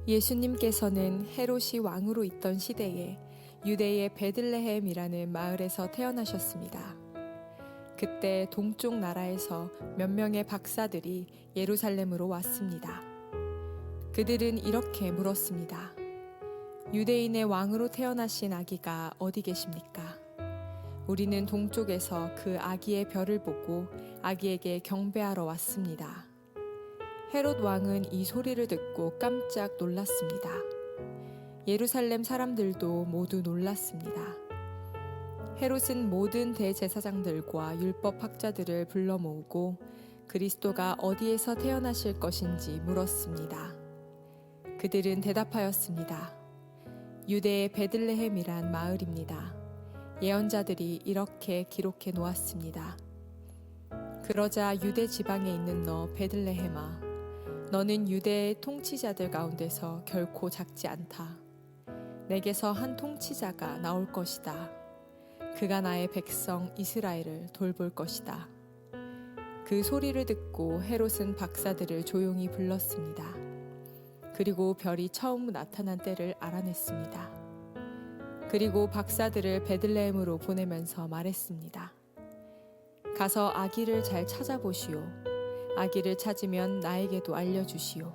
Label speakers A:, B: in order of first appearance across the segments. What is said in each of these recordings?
A: 예수님께서는 헤롯이 왕으로 있던 시대에 유대의 베들레헴이라는 마을에서 태어나셨습니다. 그때 동쪽 나라에서 몇 명의 박사들이 예루살렘으로 왔습니다. 그들은 이렇게 물었습니다. 유대인의 왕으로 태어나신 아기가 어디 계십니까? 우리는 동쪽에서 그 아기의 별을 보고 아기에게 경배하러 왔습니다. 헤롯 왕은 이 소리를 듣고 깜짝 놀랐습니다. 예루살렘 사람들도 모두 놀랐습니다. 헤롯은 모든 대제사장들과 율법학자들을 불러 모으고 그리스도가 어디에서 태어나실 것인지 물었습니다. 그들은 대답하였습니다. 유대의 베들레헴이란 마을입니다. 예언자들이 이렇게 기록해 놓았습니다. 그러자 유대 지방에 있는 너 베들레헴아, 너는 유대의 통치자들 가운데서 결코 작지 않다. 내게서 한 통치자가 나올 것이다. 그가 나의 백성 이스라엘을 돌볼 것이다. 그 소리를 듣고 헤롯은 박사들을 조용히 불렀습니다. 그리고 별이 처음 나타난 때를 알아냈습니다. 그리고 박사들을 베들레헴으로 보내면서 말했습니다. 가서 아기를 잘 찾아보시오. 아기를 찾으면 나에게도 알려주시오.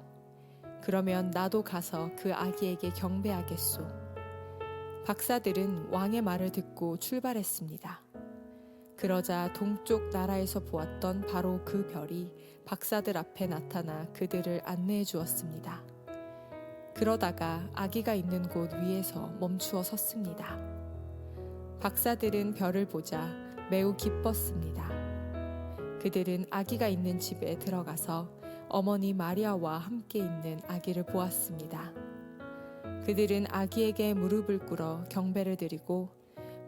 A: 그러면 나도 가서 그 아기에게 경배하겠소. 박사들은 왕의 말을 듣고 출발했습니다. 그러자 동쪽 나라에서 보았던 바로 그 별이 박사들 앞에 나타나 그들을 안내해 주었습니다. 그러다가 아기가 있는 곳 위에서 멈추어 섰습니다. 박사들은 별을 보자 매우 기뻤습니다. 그들은 아기가 있는 집에 들어가서 어머니 마리아와 함께 있는 아기를 보았습니다. 그들은 아기에게 무릎을 꿇어 경배를 드리고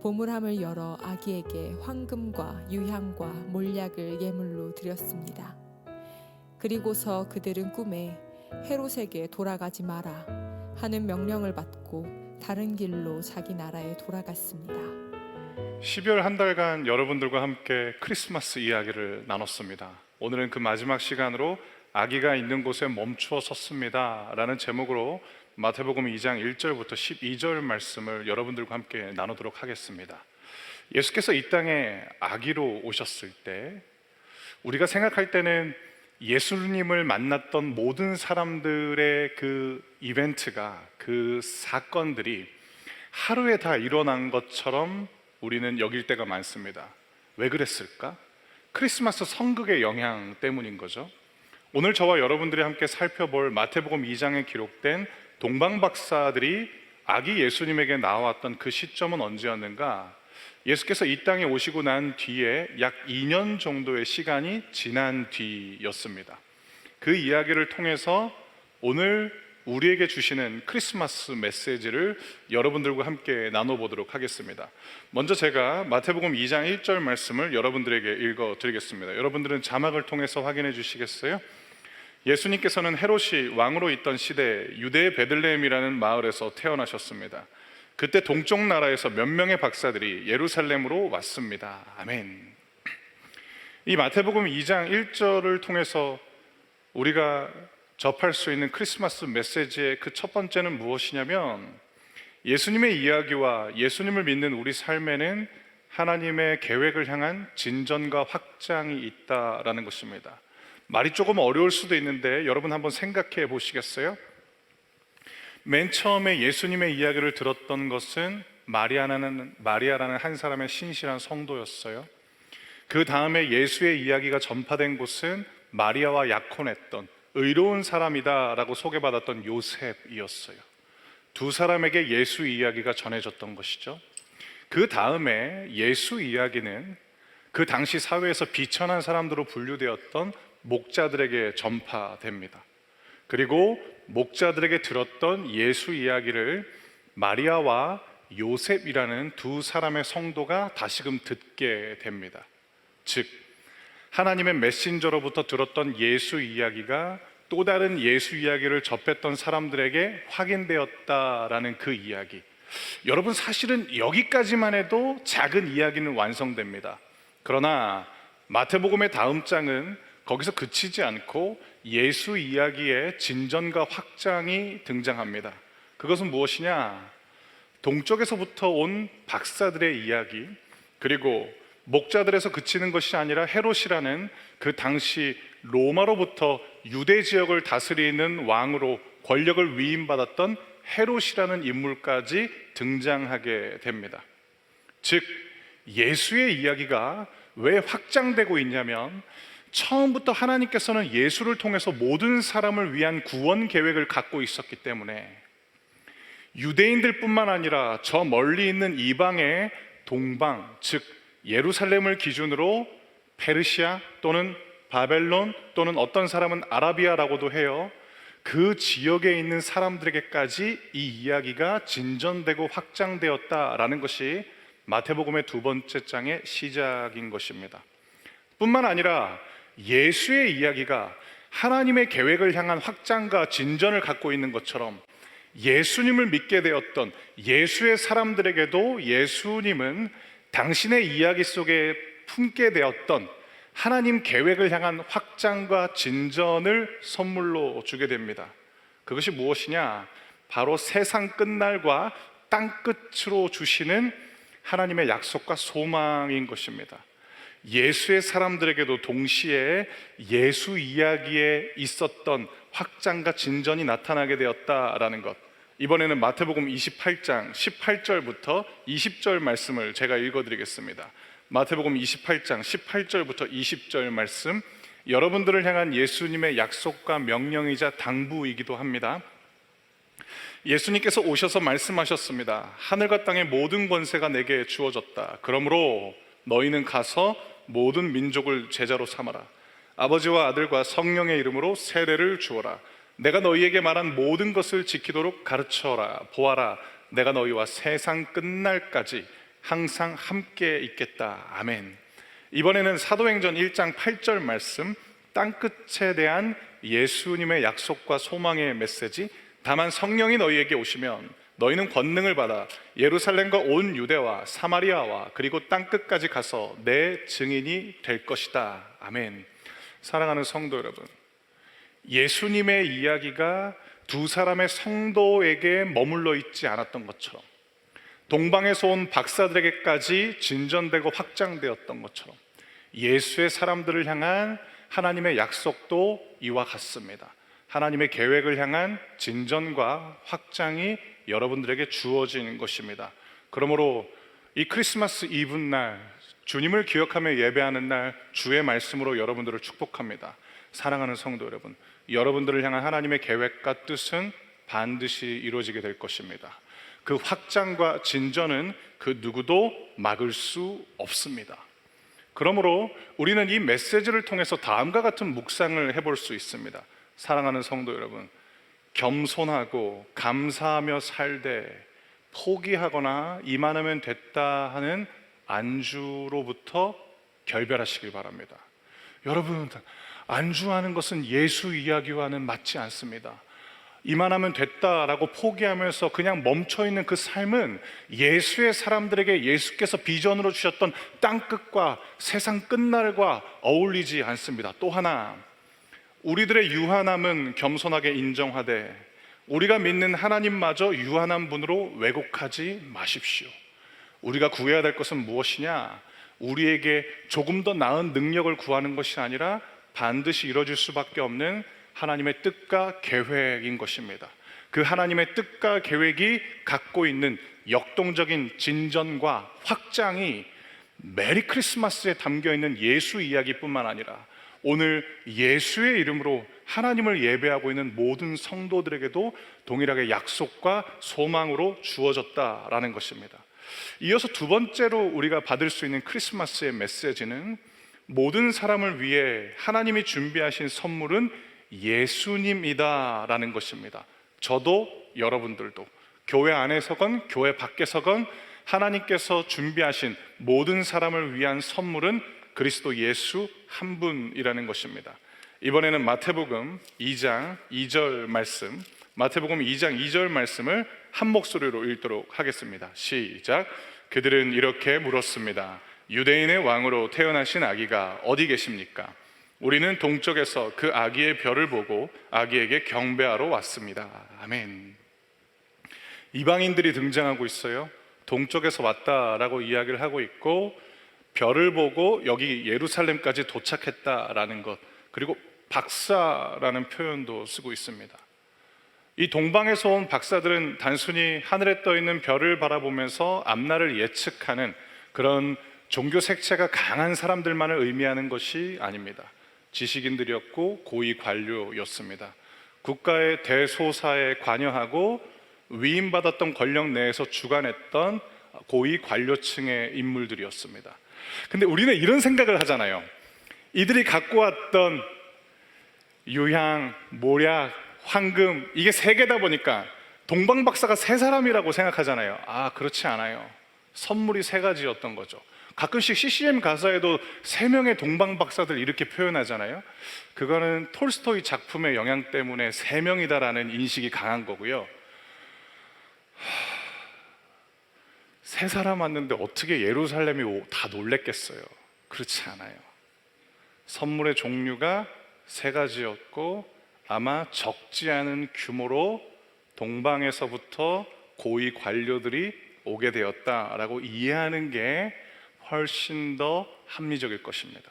A: 보물함을 열어 아기에게 황금과 유향과 몰약을 예물로 드렸습니다. 그리고서 그들은 꿈에 헤롯에게 돌아가지 마라 하는 명령을 받고 다른 길로 자기 나라에 돌아갔습니다.
B: 12월 한 달간 여러분들과 함께 크리스마스 이야기를 나눴습니다. 오늘은 그 마지막 시간으로 아기가 있는 곳에 멈추어 섰습니다 라는 제목으로 마태복음 2장 1절부터 12절 말씀을 여러분들과 함께 나누도록 하겠습니다. 예수께서 이 땅에 아기로 오셨을 때 우리가 생각할 때는 예수님을 만났던 모든 사람들의 그 이벤트가, 그 사건들이 하루에 다 일어난 것처럼 우리는 여길 때가 많습니다. 왜 그랬을까? 크리스마스 성극의 영향 때문인 거죠. 오늘 저와 여러분들이 함께 살펴볼 마태복음 2장에 기록된 동방박사들이 아기 예수님에게 나왔던 그 시점은 언제였는가? 예수께서 이 땅에 오시고 난 뒤에 약 2년 정도의 시간이 지난 뒤였습니다. 그 이야기를 통해서 오늘 우리에게 주시는 크리스마스 메시지를 여러분들과 함께 나눠보도록 하겠습니다. 먼저 제가 마태복음 2장 1절 말씀을 여러분들에게 읽어드리겠습니다. 여러분들은 자막을 통해서 확인해 주시겠어요? 예수님께서는 헤롯이 왕으로 있던 시대에 유대의 베들레헴이라는 마을에서 태어나셨습니다. 그때 동쪽 나라에서 몇 명의 박사들이 예루살렘으로 왔습니다. 아멘. 이 마태복음 2장 1절을 통해서 우리가 접할 수 있는 크리스마스 메시지의 그 첫 번째는 무엇이냐면, 예수님의 이야기와 예수님을 믿는 우리 삶에는 하나님의 계획을 향한 진전과 확장이 있다라는 것입니다. 말이 조금 어려울 수도 있는데 여러분 한번 생각해 보시겠어요? 맨 처음에 예수님의 이야기를 들었던 것은 마리아라는 한 사람의 신실한 성도였어요. 그 다음에 예수의 이야기가 전파된 곳은 마리아와 약혼했던 의로운 사람이다 라고 소개받았던 요셉이었어요. 두 사람에게 예수 이야기가 전해졌던 것이죠. 그 다음에 예수 이야기는 그 당시 사회에서 비천한 사람들로 분류되었던 목자들에게 전파됩니다. 그리고 목자들에게 들었던 예수 이야기를 마리아와 요셉이라는 두 사람의 성도가 다시금 듣게 됩니다. 즉, 하나님의 메신저로부터 들었던 예수 이야기가 또 다른 예수 이야기를 접했던 사람들에게 확인되었다라는 그 이야기. 여러분, 사실은 여기까지만 해도 작은 이야기는 완성됩니다. 그러나 마태복음의 다음 장은 거기서 그치지 않고 예수 이야기의 진전과 확장이 등장합니다. 그것은 무엇이냐? 동쪽에서부터 온 박사들의 이야기, 그리고 목자들에서 그치는 것이 아니라 헤롯이라는 그 당시 로마로부터 유대 지역을 다스리는 왕으로 권력을 위임받았던 헤롯이라는 인물까지 등장하게 됩니다. 즉, 예수의 이야기가 왜 확장되고 있냐면, 처음부터 하나님께서는 예수를 통해서 모든 사람을 위한 구원 계획을 갖고 있었기 때문에 유대인들뿐만 아니라 저 멀리 있는 이방의 동방, 즉 예루살렘을 기준으로 페르시아 또는 바벨론 또는 어떤 사람은 아라비아라고도 해요. 그 지역에 있는 사람들에게까지 이 이야기가 진전되고 확장되었다라는 것이 마태복음의 두 번째 장의 시작인 것입니다. 뿐만 아니라 예수의 이야기가 하나님의 계획을 향한 확장과 진전을 갖고 있는 것처럼 예수님을 믿게 되었던 예수의 사람들에게도 예수님은 당신의 이야기 속에 품게 되었던 하나님 계획을 향한 확장과 진전을 선물로 주게 됩니다. 그것이 무엇이냐? 바로 세상 끝날과 땅끝으로 주시는 하나님의 약속과 소망인 것입니다. 예수의 사람들에게도 동시에 예수 이야기에 있었던 확장과 진전이 나타나게 되었다라는 것, 이번에는 마태복음 28장 18절부터 20절 말씀을 제가 읽어드리겠습니다. 마태복음 28장 18절부터 20절 말씀, 여러분들을 향한 예수님의 약속과 명령이자 당부이기도 합니다. 예수님께서 오셔서 말씀하셨습니다. 하늘과 땅의 모든 권세가 내게 주어졌다. 그러므로 너희는 가서 모든 민족을 제자로 삼아라. 아버지와 아들과 성령의 이름으로 세례를 주어라. 내가 너희에게 말한 모든 것을 지키도록 가르쳐라. 보아라, 내가 너희와 세상 끝날까지 항상 함께 있겠다. 아멘. 이번에는 사도행전 1장 8절 말씀, 땅끝에 대한 예수님의 약속과 소망의 메시지. 다만 성령이 너희에게 오시면 너희는 권능을 받아 예루살렘과 온 유대와 사마리아와 그리고 땅끝까지 가서 내 증인이 될 것이다. 아멘. 사랑하는 성도 여러분, 예수님의 이야기가 두 사람의 성도에게 머물러 있지 않았던 것처럼, 동방에서 온 박사들에게까지 진전되고 확장되었던 것처럼, 예수의 사람들을 향한 하나님의 약속도 이와 같습니다. 하나님의 계획을 향한 진전과 확장이 여러분들에게 주어지는 것입니다. 그러므로 이 크리스마스 이브날, 주님을 기억하며 예배하는 날, 주의 말씀으로 여러분들을 축복합니다. 사랑하는 성도 여러분, 여러분들을 향한 하나님의 계획과 뜻은 반드시 이루어지게 될 것입니다. 그 확장과 진전은 그 누구도 막을 수 없습니다. 그러므로 우리는 이 메시지를 통해서 다음과 같은 묵상을 해볼 수 있습니다. 사랑하는 성도 여러분, 겸손하고 감사하며 살되 포기하거나 이만하면 됐다 하는 안주로부터 결별하시길 바랍니다. 여러분, 안주하는 것은 예수 이야기와는 맞지 않습니다. 이만하면 됐다라고 포기하면서 그냥 멈춰있는 그 삶은 예수의 사람들에게 예수께서 비전으로 주셨던 땅끝과 세상 끝날과 어울리지 않습니다. 또 하나, 우리들의 유한함은 겸손하게 인정하되 우리가 믿는 하나님마저 유한한 분으로 왜곡하지 마십시오. 우리가 구해야 될 것은 무엇이냐? 우리에게 조금 더 나은 능력을 구하는 것이 아니라 반드시 이루어질 수밖에 없는 하나님의 뜻과 계획인 것입니다. 그 하나님의 뜻과 계획이 갖고 있는 역동적인 진전과 확장이 메리 크리스마스에 담겨있는 예수 이야기뿐만 아니라 오늘 예수의 이름으로 하나님을 예배하고 있는 모든 성도들에게도 동일하게 약속과 소망으로 주어졌다라는 것입니다. 이어서 두 번째로 우리가 받을 수 있는 크리스마스의 메시지는, 모든 사람을 위해 하나님이 준비하신 선물은 예수님이다라는 것입니다. 저도 여러분들도 교회 안에서건 교회 밖에서건 하나님께서 준비하신 모든 사람을 위한 선물은 그리스도 예수 한 분이라는 것입니다. 이번에는 마태복음 2장 2절 말씀, 마태복음 2장 2절 말씀을 한 목소리로 읽도록 하겠습니다. 시작. 그들은 이렇게 물었습니다. 유대인의 왕으로 태어나신 아기가 어디 계십니까? 우리는 동쪽에서 그 아기의 별을 보고 아기에게 경배하러 왔습니다. 아멘. 이방인들이 등장하고 있어요. 동쪽에서 왔다라고 이야기를 하고 있고, 별을 보고 여기 예루살렘까지 도착했다라는 것, 그리고 박사라는 표현도 쓰고 있습니다. 이 동방에서 온 박사들은 단순히 하늘에 떠 있는 별을 바라보면서 앞날을 예측하는 그런 종교 색채가 강한 사람들만을 의미하는 것이 아닙니다. 지식인들이었고 고위 관료였습니다. 국가의 대소사에 관여하고 위임받았던 권력 내에서 주관했던 고위 관료층의 인물들이었습니다. 근데 우리는 이런 생각을 하잖아요. 이들이 갖고 왔던 유향, 모략, 황금, 이게 세 개다 보니까 동방박사가 세 사람이라고 생각하잖아요. 아, 그렇지 않아요. 선물이 세 가지였던 거죠. 가끔씩 CCM 가사에도 세 명의 동방박사들 이렇게 표현하잖아요. 그거는 톨스토이 작품의 영향 때문에 세 명이다라는 인식이 강한 거고요. 세 사람 왔는데 어떻게 예루살렘이 다 놀랬겠어요? 그렇지 않아요. 선물의 종류가 세 가지였고, 아마 적지 않은 규모로 동방에서부터 고위 관료들이 오게 되었다라고 이해하는 게 훨씬 더 합리적일 것입니다.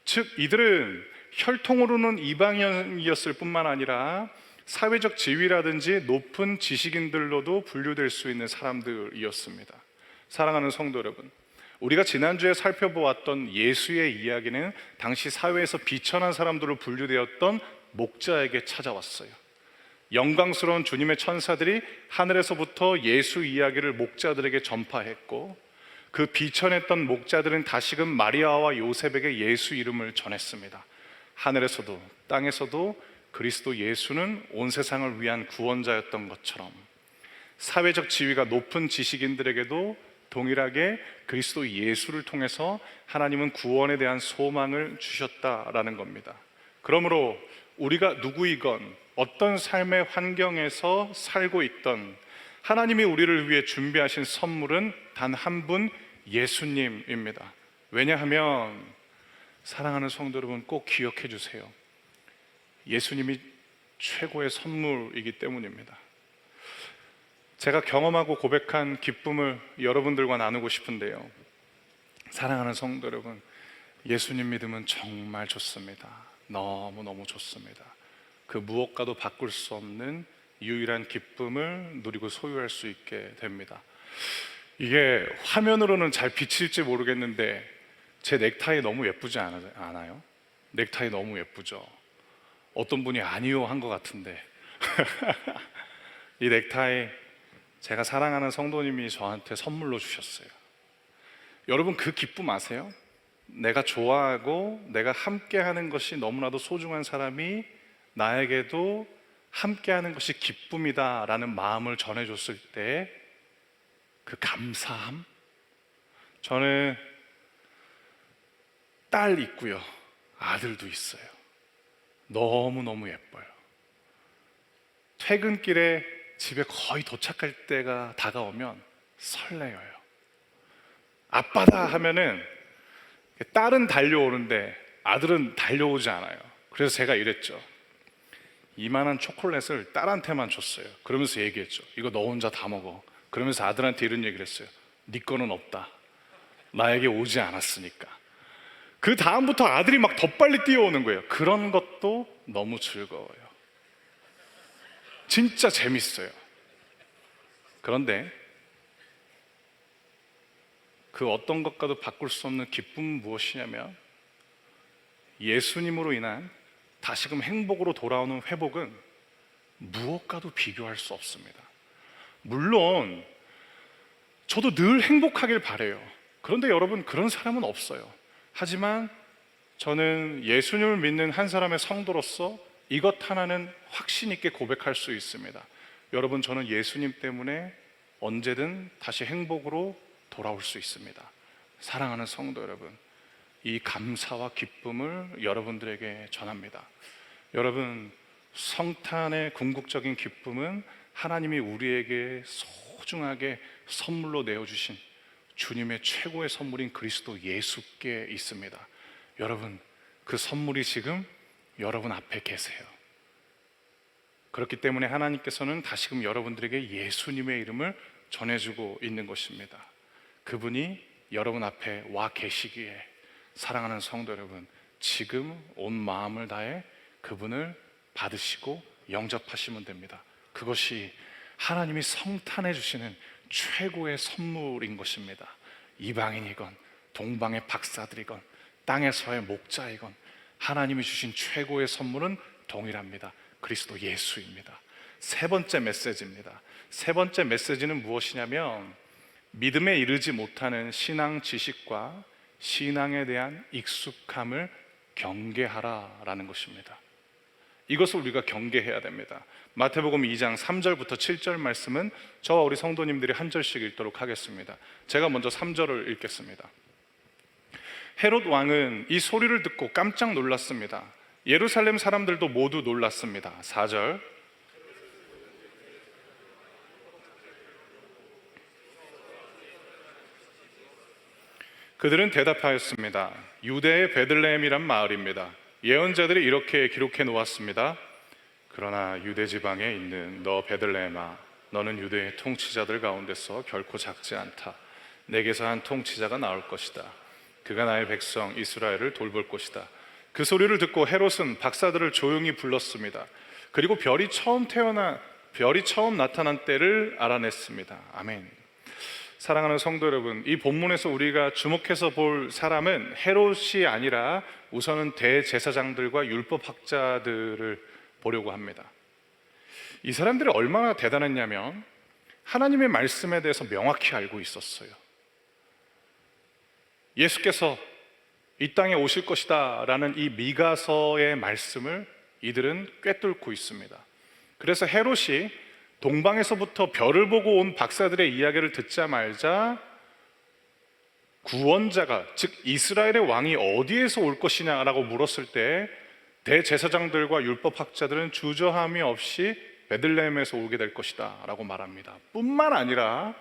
B: 즉, 이들은 혈통으로는 이방인이었을 뿐만 아니라 사회적 지위라든지 높은 지식인들로도 분류될 수 있는 사람들이었습니다. 사랑하는 성도 여러분, 우리가 지난주에 살펴보았던 예수의 이야기는 당시 사회에서 비천한 사람들로 분류되었던 목자에게 찾아왔어요. 영광스러운 주님의 천사들이 하늘에서부터 예수 이야기를 목자들에게 전파했고, 그 비천했던 목자들은 다시금 마리아와 요셉에게 예수 이름을 전했습니다. 하늘에서도 땅에서도 그리스도 예수는 온 세상을 위한 구원자였던 것처럼 사회적 지위가 높은 지식인들에게도 동일하게 그리스도 예수를 통해서 하나님은 구원에 대한 소망을 주셨다라는 겁니다. 그러므로 우리가 누구이건 어떤 삶의 환경에서 살고 있던 하나님이 우리를 위해 준비하신 선물은 단 한 분, 예수님입니다. 왜냐하면 사랑하는 성도 여러분, 꼭 기억해 주세요. 예수님이 최고의 선물이기 때문입니다. 제가 경험하고 고백한 기쁨을 여러분들과 나누고 싶은데요, 사랑하는 성도 여러분, 예수님 믿음은 정말 좋습니다. 너무너무 좋습니다. 그 무엇과도 바꿀 수 없는 유일한 기쁨을 누리고 소유할 수 있게 됩니다. 이게 화면으로는 잘 비칠지 모르겠는데 제 넥타이 너무 예쁘지 않아요? 넥타이 너무 예쁘죠? 어떤 분이 아니요 한 것 같은데 이 넥타이 제가 사랑하는 성도님이 저한테 선물로 주셨어요. 여러분, 그 기쁨 아세요? 내가 좋아하고 내가 함께하는 것이 너무나도 소중한 사람이 나에게도 함께하는 것이 기쁨이다 라는 마음을 전해줬을 때 그 감사함. 저는 딸 있고요, 아들도 있어요. 너무너무 예뻐요. 퇴근길에 집에 거의 도착할 때가 다가오면 설레요. 아빠다 하면은 딸은 달려오는데 아들은 달려오지 않아요. 그래서 제가 이랬죠. 이만한 초콜릿을 딸한테만 줬어요. 그러면서 얘기했죠. 이거 너 혼자 다 먹어. 그러면서 아들한테 이런 얘기를 했어요. 네 거는 없다. 나에게 오지 않았으니까. 그 다음부터 아들이 막 더 빨리 뛰어오는 거예요. 그런 것도 너무 즐거워요. 진짜 재밌어요. 그런데 그 어떤 것과도 바꿀 수 없는 기쁨은 무엇이냐면, 예수님으로 인한 다시금 행복으로 돌아오는 회복은 무엇과도 비교할 수 없습니다. 물론 저도 늘 행복하길 바라요. 그런데 여러분, 그런 사람은 없어요. 하지만 저는 예수님을 믿는 한 사람의 성도로서 이것 하나는 확신 있게 고백할 수 있습니다. 여러분, 저는 예수님 때문에 언제든 다시 행복으로 돌아올 수 있습니다. 사랑하는 성도 여러분, 이 감사와 기쁨을 여러분들에게 전합니다. 여러분, 성탄의 궁극적인 기쁨은 하나님이 우리에게 소중하게 선물로 내어주신 주님의 최고의 선물인 그리스도 예수께 있습니다. 여러분, 그 선물이 지금 여러분 앞에 계세요. 그렇기 때문에 하나님께서는 다시금 여러분들에게 예수님의 이름을 전해주고 있는 것입니다. 그분이 여러분 앞에 와 계시기에 사랑하는 성도 여러분, 지금 온 마음을 다해 그분을 받으시고 영접하시면 됩니다. 그것이 하나님이 성탄해 주시는 최고의 선물인 것입니다. 이방인이건 동방의 박사들이건 땅에서의 목자이건 하나님이 주신 최고의 선물은 동일합니다. 그리스도 예수입니다. 세 번째 메시지입니다. 세 번째 메시지는 무엇이냐면 믿음에 이르지 못하는 신앙 지식과 신앙에 대한 익숙함을 경계하라라는 것입니다. 이것을 우리가 경계해야 됩니다. 마태복음 2장 3절부터 7절 말씀은 저와 우리 성도님들이 한 절씩 읽도록 하겠습니다. 제가 먼저 3절을 읽겠습니다. 헤롯 왕은 이 소리를 듣고 깜짝 놀랐습니다. 예루살렘 사람들도 모두 놀랐습니다. 4절 그들은 대답하였습니다. 유대의 베들레헴이란 마을입니다. 예언자들이 이렇게 기록해 놓았습니다. 그러나 유대 지방에 있는 너 베들레헴아, 너는 유대의 통치자들 가운데서 결코 작지 않다. 내게서 한 통치자가 나올 것이다. 그가 나의 백성 이스라엘을 돌볼 것이다. 그 소리를 듣고 헤롯은 박사들을 조용히 불렀습니다. 그리고 별이 처음 나타난 때를 알아냈습니다. 아멘. 사랑하는 성도 여러분, 이 본문에서 우리가 주목해서 볼 사람은 헤롯이 아니라 우선은 대제사장들과 율법학자들을 보려고 합니다. 이 사람들이 얼마나 대단했냐면 하나님의 말씀에 대해서 명확히 알고 있었어요. 예수께서 이 땅에 오실 것이다 라는 이 미가서의 말씀을 이들은 꿰뚫고 있습니다. 그래서 헤롯이 동방에서부터 별을 보고 온 박사들의 이야기를 듣자마자 구원자가, 즉 이스라엘의 왕이 어디에서 올 것이냐라고 물었을 때 대제사장들과 율법학자들은 주저함이 없이 베들레헴에서 오게 될 것이다 라고 말합니다. 뿐만 아니라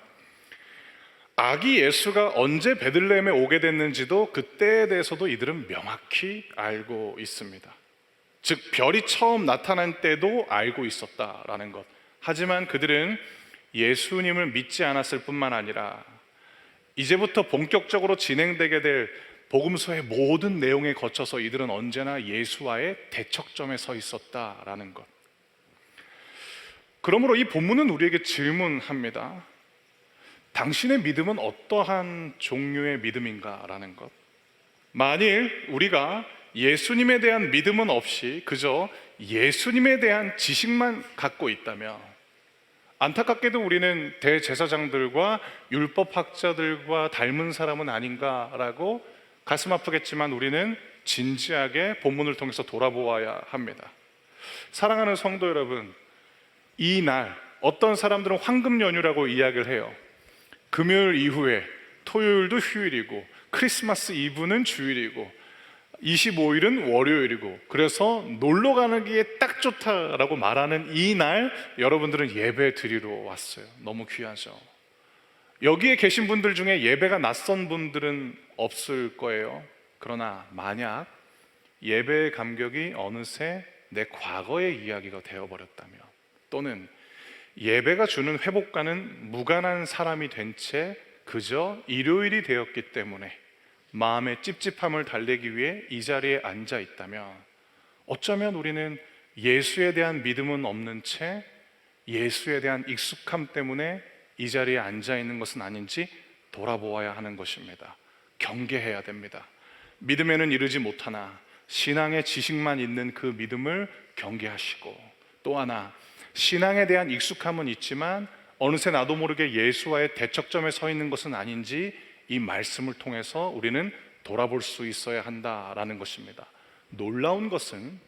B: 아기 예수가 언제 베들레헴에 오게 됐는지도 그때에 대해서도 이들은 명확히 알고 있습니다. 즉 별이 처음 나타난 때도 알고 있었다라는 것. 하지만 그들은 예수님을 믿지 않았을 뿐만 아니라 이제부터 본격적으로 진행되게 될 복음서의 모든 내용에 거쳐서 이들은 언제나 예수와의 대척점에 서 있었다라는 것. 그러므로 이 본문은 우리에게 질문합니다. 당신의 믿음은 어떠한 종류의 믿음인가라는 것. 만일 우리가 예수님에 대한 믿음은 없이 그저 예수님에 대한 지식만 갖고 있다면 안타깝게도 우리는 대제사장들과 율법학자들과 닮은 사람은 아닌가라고 가슴 아프겠지만 우리는 진지하게 본문을 통해서 돌아보아야 합니다. 사랑하는 성도 여러분, 이 날 어떤 사람들은 황금 연휴라고 이야기를 해요. 금요일 이후에 토요일도 휴일이고 크리스마스 이브는 주일이고 25일은 월요일이고 그래서 놀러 가기에 딱 좋다라고 말하는 이 날 여러분들은 예배 드리러 왔어요. 너무 귀하죠. 여기에 계신 분들 중에 예배가 낯선 분들은 없을 거예요. 그러나 만약 예배의 감격이 어느새 내 과거의 이야기가 되어버렸다면 또는 예배가 주는 회복과는 무관한 사람이 된 채 그저 일요일이 되었기 때문에 마음의 찝찝함을 달래기 위해 이 자리에 앉아 있다면 어쩌면 우리는 예수에 대한 믿음은 없는 채 예수에 대한 익숙함 때문에 이 자리에 앉아 있는 것은 아닌지 돌아보아야 하는 것입니다. 경계해야 됩니다. 믿음에는 이르지 못하나 신앙의 지식만 있는 그 믿음을 경계하시고 또 하나 신앙에 대한 익숙함은 있지만 어느새 나도 모르게 예수와의 대척점에 서 있는 것은 아닌지 이 말씀을 통해서 우리는 돌아볼 수 있어야 한다라는 것입니다. 놀라운 것은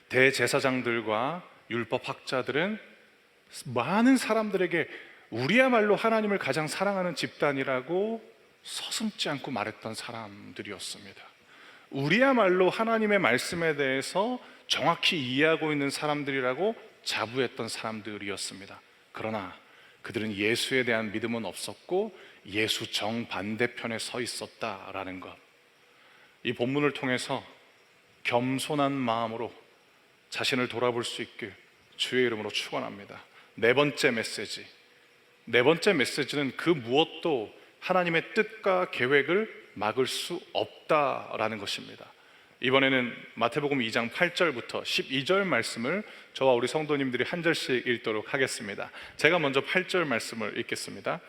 B: 대제사장들과 율법학자들은 많은 사람들에게 우리야말로 하나님을 가장 사랑하는 집단이라고 서슴지 않고 말했던 사람들이었습니다. 우리야말로 하나님의 말씀에 대해서 정확히 이해하고 있는 사람들이라고 자부했던 사람들이었습니다. 그러나 그들은 예수에 대한 믿음은 없었고 예수 정반대편에 서 있었다라는 것. 이 본문을 통해서 겸손한 마음으로 자신을 돌아볼 수 있길 주의 이름으로 축원합니다. 네 번째 메시지는 그 무엇도 하나님의 뜻과 계획을 막을 수 없다라는 것입니다. 이번에는 마태복음 2장 8절부터 12절 말씀을 저와 우리 성도님들이 한 절씩 읽도록 하겠습니다. 제가 먼저 8절 말씀을 읽겠습니다.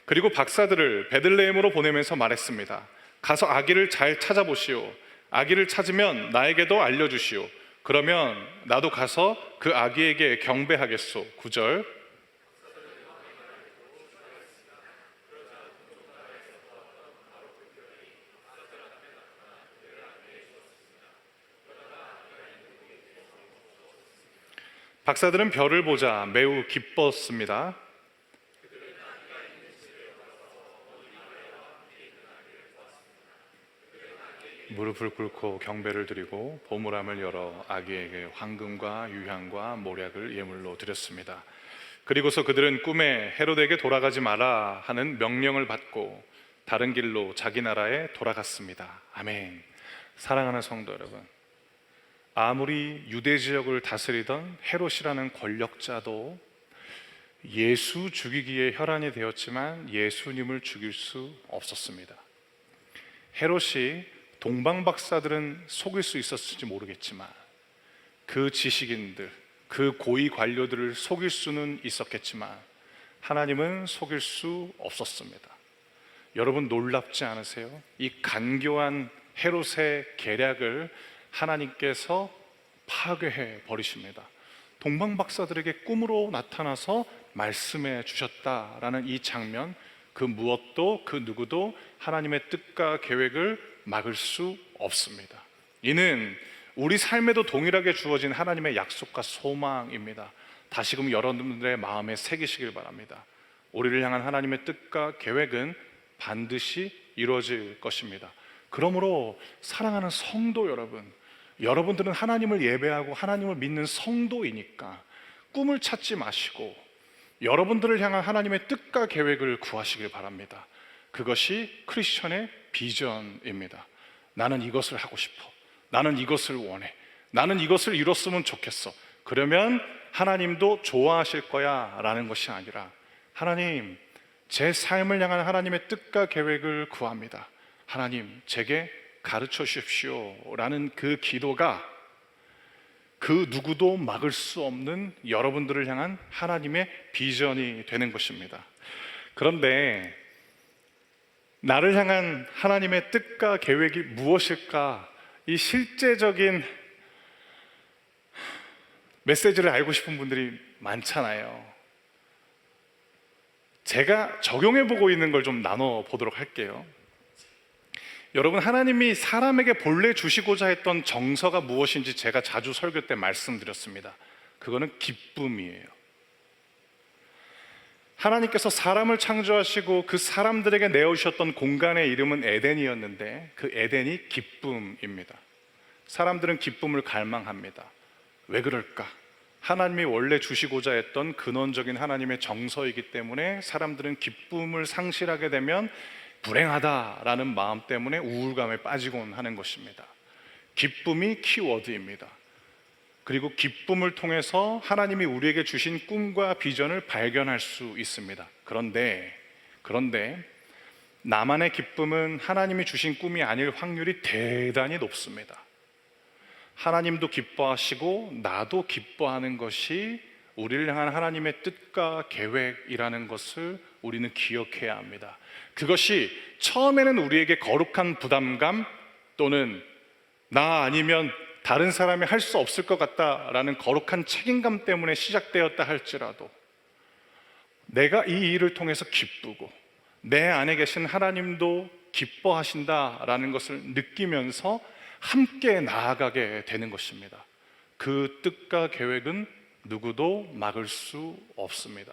B: 그리고 박사들을 베들레헴으로 보내면서 말했습니다. 가서 아기를 잘 찾아보시오. 아기를 찾으면 나에게도 알려주시오. 그러면 나도 가서 그 아기에게 경배하겠소. 9절. 박사들은 별을 보자 매우 기뻤습니다. 무릎을 꿇고 경배를 드리고 보물함을 열어 아기에게 황금과 유향과 모략을 예물로 드렸습니다. 그리고서 그들은 꿈에 헤롯에게 돌아가지 마라 하는 명령을 받고 다른 길로 자기 나라에 돌아갔습니다. 아멘. 사랑하는 성도 여러분, 아무리 유대 지역을 다스리던 헤롯이라는 권력자도 예수 죽이기에 혈안이 되었지만 예수님을 죽일 수 없었습니다. 헤롯이 동방박사들은 속일 수 있었을지 모르겠지만 그 지식인들, 그 고위 관료들을 속일 수는 있었겠지만 하나님은 속일 수 없었습니다. 여러분 놀랍지 않으세요? 이 간교한 헤롯의 계략을 하나님께서 파괴해 버리십니다. 동방박사들에게 꿈으로 나타나서 말씀해 주셨다라는 이 장면, 그 무엇도 그 누구도 하나님의 뜻과 계획을 막을 수 없습니다. 이는 우리 삶에도 동일하게 주어진 하나님의 약속과 소망입니다. 다시금 여러분들의 마음에 새기시길 바랍니다. 우리를 향한 하나님의 뜻과 계획은 반드시 이루어질 것입니다. 그러므로 사랑하는 성도 여러분, 여러분들은 하나님을 예배하고 하나님을 믿는 성도이니까 꿈을 찾지 마시고 여러분들을 향한 하나님의 뜻과 계획을 구하시길 바랍니다. 그것이 크리스천의 비전입니다. 나는 이것을 하고 싶어. 나는 이것을 원해. 나는 이것을 이뤘으면 좋겠어. 그러면 하나님도 좋아하실 거야 라는 것이 아니라, 하나님, 제 삶을 향한 하나님의 뜻과 계획을 구합니다. 하나님, 제게 가르쳐 주십시오 라는 그 기도가 그 누구도 막을 수 없는 여러분들을 향한 하나님의 비전이 되는 것입니다. 그런데 나를 향한 하나님의 뜻과 계획이 무엇일까? 이 실제적인 메시지를 알고 싶은 분들이 많잖아요. 제가 적용해보고 있는 걸 좀 나눠보도록 할게요. 여러분, 하나님이 사람에게 본래 주시고자 했던 정서가 무엇인지 제가 자주 설교 때 말씀드렸습니다. 그거는 기쁨이에요. 하나님께서 사람을 창조하시고 그 사람들에게 내어주셨던 공간의 이름은 에덴이었는데 그 에덴이 기쁨입니다. 사람들은 기쁨을 갈망합니다. 왜 그럴까? 하나님이 원래 주시고자 했던 근원적인 하나님의 정서이기 때문에 사람들은 기쁨을 상실하게 되면 불행하다라는 마음 때문에 우울감에 빠지곤 하는 것입니다. 기쁨이 키워드입니다. 그리고 기쁨을 통해서 하나님이 우리에게 주신 꿈과 비전을 발견할 수 있습니다. 그런데 나만의 기쁨은 하나님이 주신 꿈이 아닐 확률이 대단히 높습니다. 하나님도 기뻐하시고 나도 기뻐하는 것이 우리를 향한 하나님의 뜻과 계획이라는 것을 우리는 기억해야 합니다. 그것이 처음에는 우리에게 거룩한 부담감 또는 나 아니면 다른 사람이 할 수 없을 것 같다라는 거룩한 책임감 때문에 시작되었다 할지라도 내가 이 일을 통해서 기쁘고 내 안에 계신 하나님도 기뻐하신다라는 것을 느끼면서 함께 나아가게 되는 것입니다. 그 뜻과 계획은 누구도 막을 수 없습니다.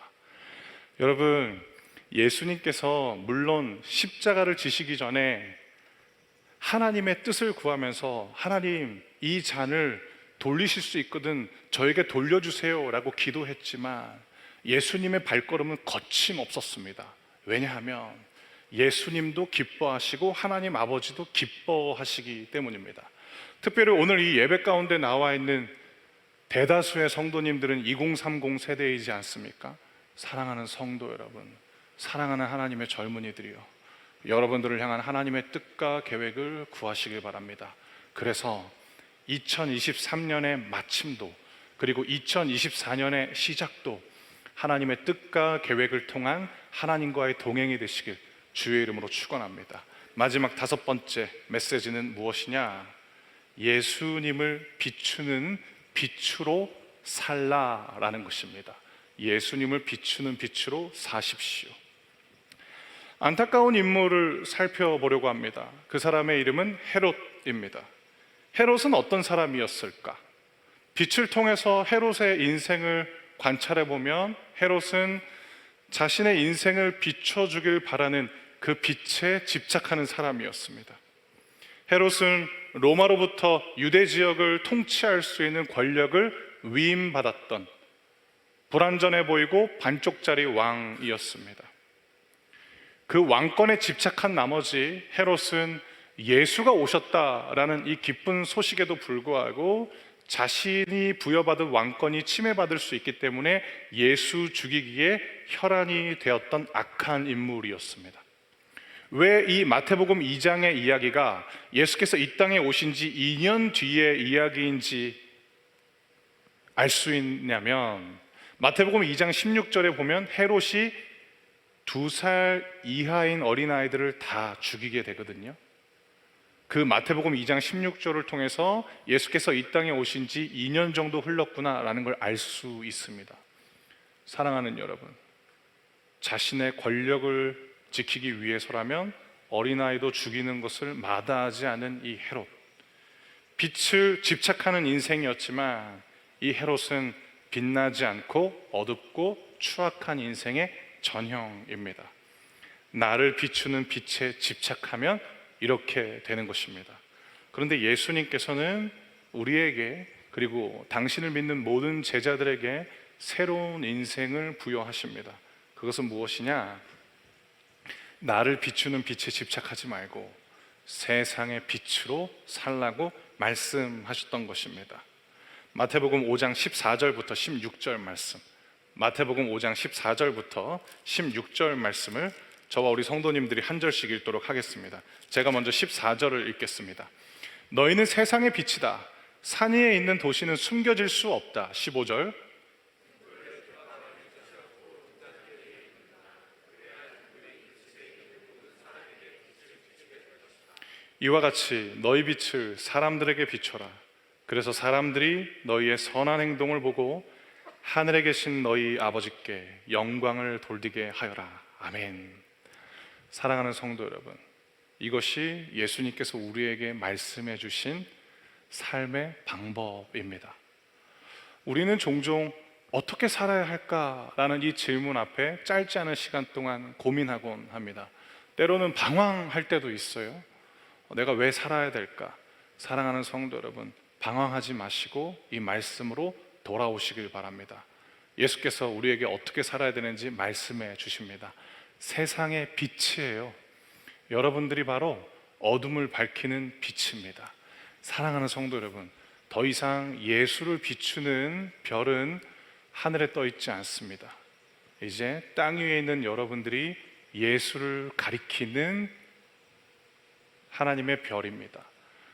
B: 여러분, 예수님께서 물론 십자가를 지시기 전에 하나님의 뜻을 구하면서 하나님, 이 잔을 돌리실 수 있거든 저에게 돌려주세요 라고 기도했지만 예수님의 발걸음은 거침없었습니다. 왜냐하면 예수님도 기뻐하시고 하나님 아버지도 기뻐하시기 때문입니다. 특별히 오늘 이 예배 가운데 나와 있는 대다수의 성도님들은 2030 세대이지 않습니까? 사랑하는 성도 여러분, 사랑하는 하나님의 젊은이들이요, 여러분들을 향한 하나님의 뜻과 계획을 구하시길 바랍니다. 그래서 2023년의 마침도, 그리고 2024년의 시작도 하나님의 뜻과 계획을 통한 하나님과의 동행이 되시길 주의 이름으로 축원합니다. 마지막 5번째 메시지는 무엇이냐? 예수님을 비추는 빛으로 살라라는 것입니다. 예수님을 비추는 빛으로 사십시오. 안타까운 인물을 살펴보려고 합니다. 그 사람의 이름은 헤롯입니다. 헤롯은 어떤 사람이었을까? 빛을 통해서 헤롯의 인생을 관찰해 보면 헤롯은 자신의 인생을 비춰주길 바라는 그 빛에 집착하는 사람이었습니다. 헤롯은 로마로부터 유대 지역을 통치할 수 있는 권력을 위임받았던 불완전해 보이고 반쪽짜리 왕이었습니다. 그 왕권에 집착한 나머지 헤롯은 예수가 오셨다라는 이 기쁜 소식에도 불구하고 자신이 부여받은 왕권이 침해받을 수 있기 때문에 예수 죽이기에 혈안이 되었던 악한 인물이었습니다. 왜 이 마태복음 2장의 이야기가 예수께서 이 땅에 오신 지 2년 뒤의 이야기인지 알 수 있냐면, 마태복음 2장 16절에 보면 헤롯이 2살 이하인 어린아이들을 다 죽이게 되거든요. 그 마태복음 2장 16절을 통해서 예수께서 이 땅에 오신 지 2년 정도 흘렀구나라는 걸 알 수 있습니다. 사랑하는 여러분, 자신의 권력을 지키기 위해서라면 어린아이도 죽이는 것을 마다하지 않은 이 헤롯, 빛을 집착하는 인생이었지만 이 헤롯은 빛나지 않고 어둡고 추악한 인생의 전형입니다. 나를 비추는 빛에 집착하면 이렇게 되는 것입니다. 그런데 예수님께서는 우리에게, 그리고 당신을 믿는 모든 제자들에게 새로운 인생을 부여하십니다. 그것은 무엇이냐? 나를 비추는 빛에 집착하지 말고 세상의 빛으로 살라고 말씀하셨던 것입니다. 마태복음 5장 14절부터 16절 말씀, 마태복음 5장 14절부터 16절 말씀을 저와 우리 성도님들이 한 절씩 읽도록 하겠습니다. 제가 먼저 14절을 읽겠습니다. 너희는 세상의 빛이다. 산 위에 있는 도시는 숨겨질 수 없다. 15절. 이와 같이 너희 빛을 사람들에게 비춰라. 그래서 사람들이 너희의 선한 행동을 보고 하늘에 계신 너희 아버지께 영광을 돌리게 하여라. 아멘. 사랑하는 성도 여러분, 이것이 예수님께서 우리에게 말씀해 주신 삶의 방법입니다. 우리는 종종 어떻게 살아야 할까라는 이 질문 앞에 짧지 않은 시간 동안 고민하곤 합니다. 때로는 방황할 때도 있어요. 내가 왜 살아야 될까? 사랑하는 성도 여러분, 방황하지 마시고 이 말씀으로 돌아오시길 바랍니다. 예수께서 우리에게 어떻게 살아야 되는지 말씀해 주십니다. 세상의 빛이에요. 여러분들이 바로 어둠을 밝히는 빛입니다. 사랑하는 성도 여러분, 더 이상 예수를 비추는 별은 하늘에 떠 있지 않습니다. 이제 땅 위에 있는 여러분들이 예수를 가리키는 하나님의 별입니다.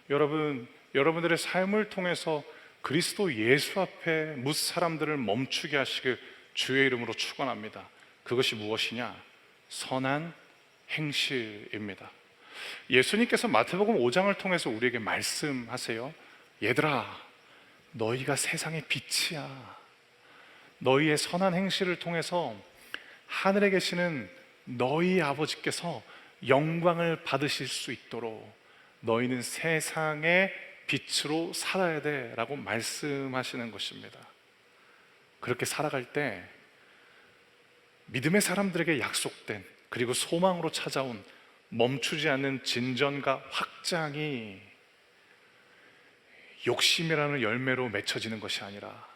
B: 여러분들의 삶을 통해서 그리스도 예수 앞에 뭇 사람들을 멈추게 하시길 주의 이름으로 축원합니다. 그것이 무엇이냐? 선한 행실입니다. 예수님께서 마태복음 5장을 통해서 우리에게 말씀하세요. 얘들아, 너희가 세상의 빛이야. 너희의 선한 행실을 통해서 하늘에 계시는 너희 아버지께서 영광을 받으실 수 있도록 너희는 세상의 빛으로 살아야 돼 라고 말씀하시는 것입니다. 그렇게 살아갈 때 믿음의 사람들에게 약속된, 그리고 소망으로 찾아온 멈추지 않는 진전과 확장이 욕심이라는 열매로 맺혀지는 것이 아니라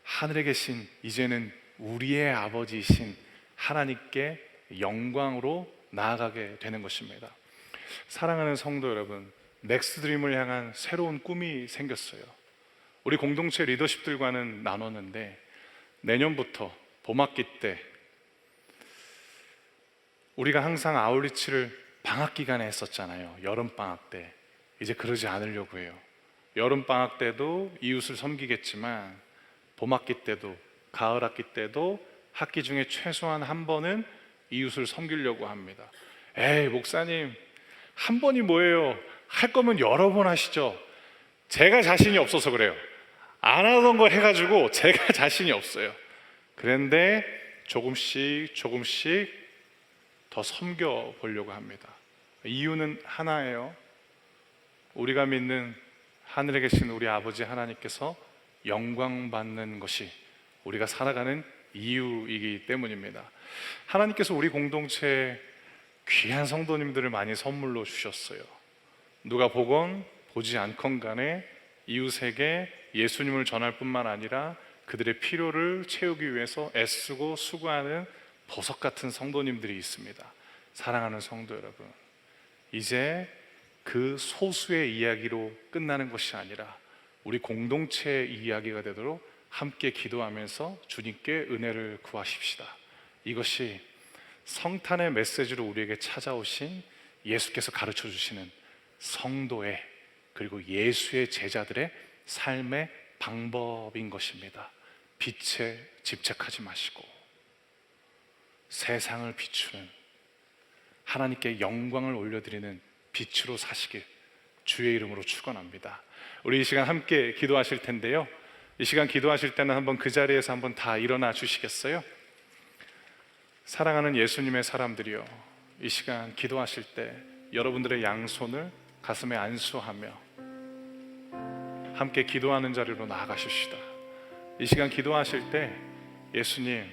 B: 하늘에 계신 이제는 우리의 아버지이신 하나님께 영광으로 나아가게 되는 것입니다. 사랑하는 성도 여러분, 넥스트 드림을 향한 새로운 꿈이 생겼어요. 우리 공동체 리더십들과는 나눴는데 내년부터 봄학기 때 우리가 항상 아울리치를 방학 기간에 했었잖아요. 여름방학 때. 이제 그러지 않으려고 해요. 여름방학 때도 이웃을 섬기겠지만 봄학기 때도 가을학기 때도 학기 중에 최소한 한 번은 이웃을 섬기려고 합니다. 에이 목사님, 한 번이 뭐예요? 할 거면 여러 번 하시죠. 제가 자신이 없어서 그래요. 안 하던 거 해가지고 제가 자신이 없어요. 그런데 조금씩 더 섬겨 보려고 합니다. 이유는 하나예요. 우리가 믿는 하늘에 계신 우리 아버지 하나님께서 영광 받는 것이 우리가 살아가는 이유이기 때문입니다. 하나님께서 우리 공동체에 귀한 성도님들을 많이 선물로 주셨어요. 누가 보건 보지 않건 간에 이웃에게 예수님을 전할 뿐만 아니라 그들의 필요를 채우기 위해서 애쓰고 수고하는 보석 같은 성도님들이 있습니다. 사랑하는 성도 여러분, 이제 그 소수의 이야기로 끝나는 것이 아니라 우리 공동체의 이야기가 되도록 함께 기도하면서 주님께 은혜를 구하십시다. 이것이 성탄의 메시지로 우리에게 찾아오신 예수께서 가르쳐 주시는 성도의 그리고 예수의 제자들의 삶의 방법인 것입니다. 빛에 집착하지 마시고 세상을 비추는 하나님께 영광을 올려드리는 빛으로 사시길 주의 이름으로 축원합니다. 우리 이 시간 함께 기도하실 텐데요, 이 시간 기도하실 때는 한번 그 자리에서 한번 다 일어나 주시겠어요? 사랑하는 예수님의 사람들이요, 이 시간 기도하실 때 여러분들의 양손을 가슴에 안수하며 함께 기도하는 자리로 나아가십시다. 이 시간 기도하실 때 예수님,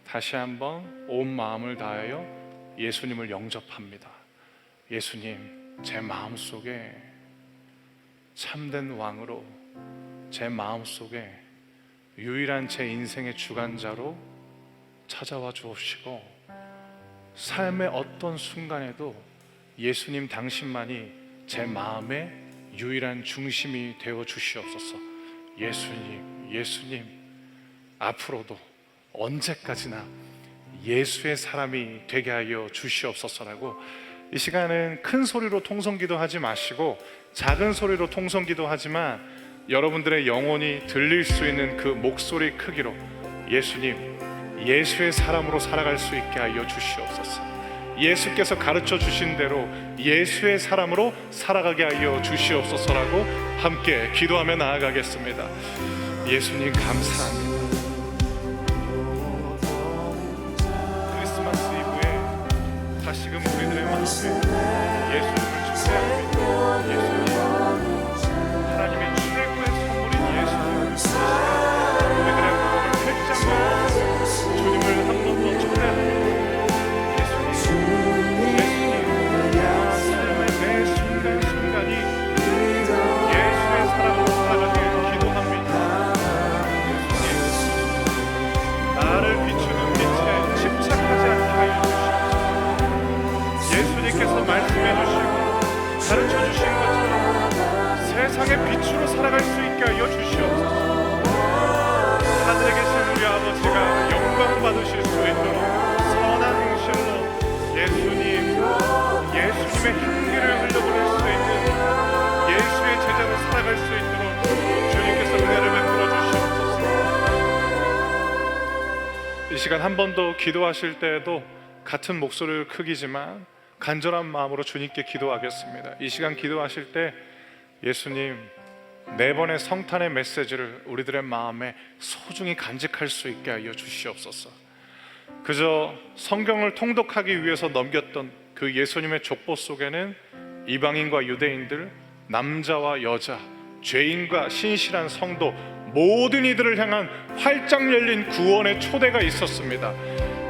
B: 다시 한번 온 마음을 다하여 예수님을 영접합니다. 예수님, 제 마음속에 참된 왕으로, 제 마음속에 유일한 제 인생의 주관자로 찾아와 주옵시고, 삶의 어떤 순간에도 예수님 당신만이 제 마음의 유일한 중심이 되어 주시옵소서. 예수님, 앞으로도 언제까지나 예수의 사람이 되게 하여 주시옵소서라고, 이 시간은 큰 소리로 통성기도 하지 마시고 작은 소리로 통성기도 하지만 여러분들의 영혼이 들릴 수 있는 그 목소리 크기로 예수님, 예수의 사람으로 살아갈 수 있게 하여 주시옵소서. 예수께서 가르쳐 주신 대로 예수의 사람으로 살아가게 하여 주시옵소서라고 함께 기도하며 나아가겠습니다. 예수님 감사합니다. 크리스마스 이브에 다시금 우리들의 마음에 예수님을 축제합니다. 예수님, 하나님의 최고의 선물인 예수님, 우리들의 마음을 활짝 열어 주님을 한 번 더 초대합니다. 삶의 매 순간순간이 예수의 사랑으로 살아가길 기도합니다. 예수님, 나를 비추는 빛에 집착하지 않게 하여 주시옵소서. 예수님께서 말씀해 주시고 가르쳐 주신 것처럼 세상의 빛으로 살아갈 수 있게 하여 주시옵소서. 하늘에 계신 우리 아버지가 영광 받으실 수 있도록 선한 행실로 예수님의 향기를 흘려보낼 수 있는 예수의 제자로 살아갈 수 있도록 주님께서 은혜를 베풀어 주시옵소서. 이 시간 한 번 더 기도하실 때에도 같은 목소리를 크기지만 간절한 마음으로 주님께 기도하겠습니다. 이 시간 기도하실 때 예수님, 네 번의 성탄의 메시지를 우리들의 마음에 소중히 간직할 수 있게 하여 주시옵소서. 그저 성경을 통독하기 위해서 넘겼던 그 예수님의 족보 속에는 이방인과 유대인들, 남자와 여자, 죄인과 신실한 성도, 모든 이들을 향한 활짝 열린 구원의 초대가 있었습니다.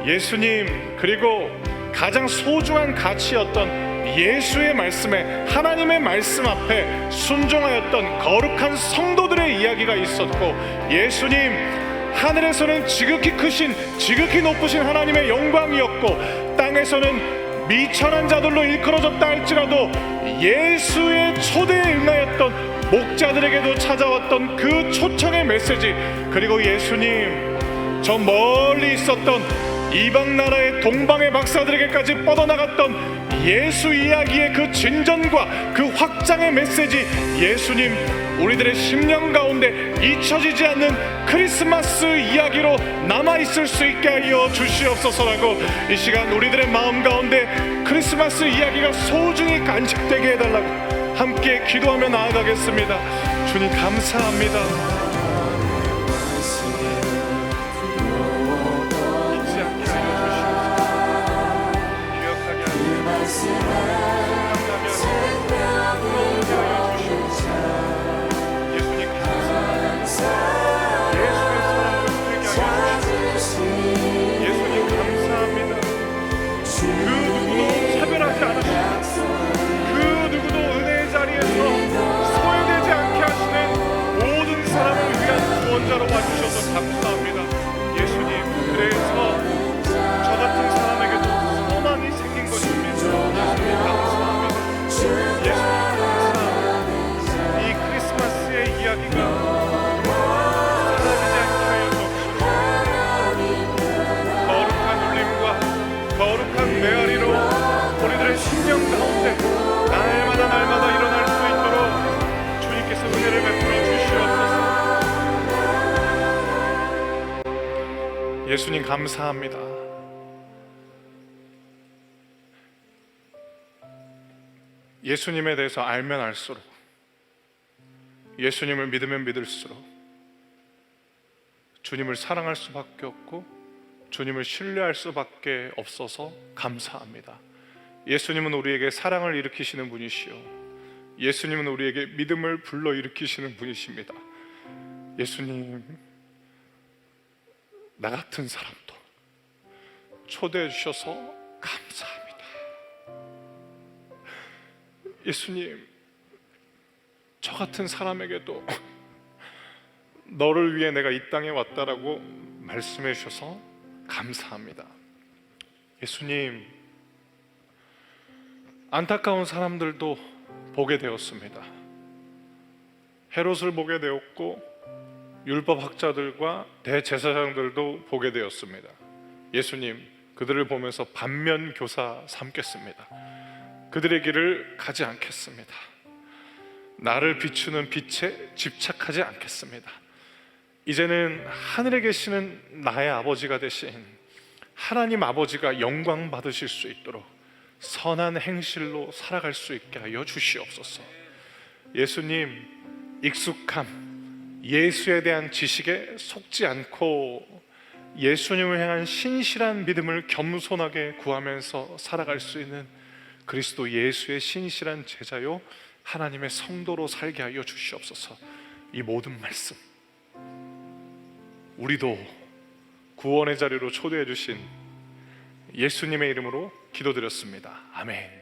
B: 예수님, 그리고 가장 소중한 가치였던 예수의 말씀에, 하나님의 말씀 앞에 순종하였던 거룩한 성도들의 이야기가 있었고, 예수님, 하늘에서는 지극히 크신, 지극히 높으신 하나님의 영광이었고, 땅에서는 미천한 자들로 일컬어졌다 할지라도 예수의 초대에 응하였던 목자들에게도 찾아왔던 그 초청의 메시지, 그리고 예수님 저 멀리 있었던 이방 나라의 동방의 박사들에게까지 뻗어나갔던 예수 이야기의 그 진전과 그 확장의 메시지, 예수님 우리들의 심령 가운데 잊혀지지 않는 크리스마스 이야기로 남아있을 수 있게 하여 주시옵소서라고 이 시간 우리들의 마음 가운데 크리스마스 이야기가 소중히 간직되게 해달라고 함께 기도하며 나아가겠습니다. 주님 감사합니다. 자로 와주셔서 감사합니다. 예수님, 그래서 저 같은 사람에게도 소망이 생긴 것입니다. 예수님 감사합니다. 예수님 감사합니다. 이 크리스마스의 이야기가 사라지지 않게 하여 주옵소서. 거룩한 울림과 거룩한 메아리로 우리들의 심령 가운데 날마다 일어날 수 있도록 주님께서 은혜를 베풀어 주시옵소서. 예수님 감사합니다. 예수님에 대해서 알면 알수록, 예수님을 믿으면 믿을수록 주님을 사랑할 수밖에 없고 주님을 신뢰할 수밖에 없어서 감사합니다. 예수님은 우리에게 사랑을 일으키시는 분이시요, 예수님은 우리에게 믿음을 불러일으키시는 분이십니다. 예수님, 나 같은 사람도 초대해 주셔서 감사합니다. 예수님, 저 같은 사람에게도 너를 위해 내가 이 땅에 왔다라고 말씀해 주셔서 감사합니다. 예수님, 안타까운 사람들도 보게 되었습니다. 헤롯을 보게 되었고 율법학자들과 대제사장들도 보게 되었습니다. 예수님, 그들을 보면서 반면교사 삼겠습니다. 그들의 길을 가지 않겠습니다. 나를 비추는 빛에 집착하지 않겠습니다. 이제는 하늘에 계시는 나의 아버지가 되신 하나님 아버지가 영광 받으실 수 있도록 선한 행실로 살아갈 수 있게 하여 주시옵소서. 예수님, 익숙함, 예수에 대한 지식에 속지 않고 예수님을 향한 신실한 믿음을 겸손하게 구하면서 살아갈 수 있는 그리스도 예수의 신실한 제자요 하나님의 성도로 살게 하여 주시옵소서. 이 모든 말씀 우리도 구원의 자리로 초대해 주신 예수님의 이름으로 기도드렸습니다. 아멘.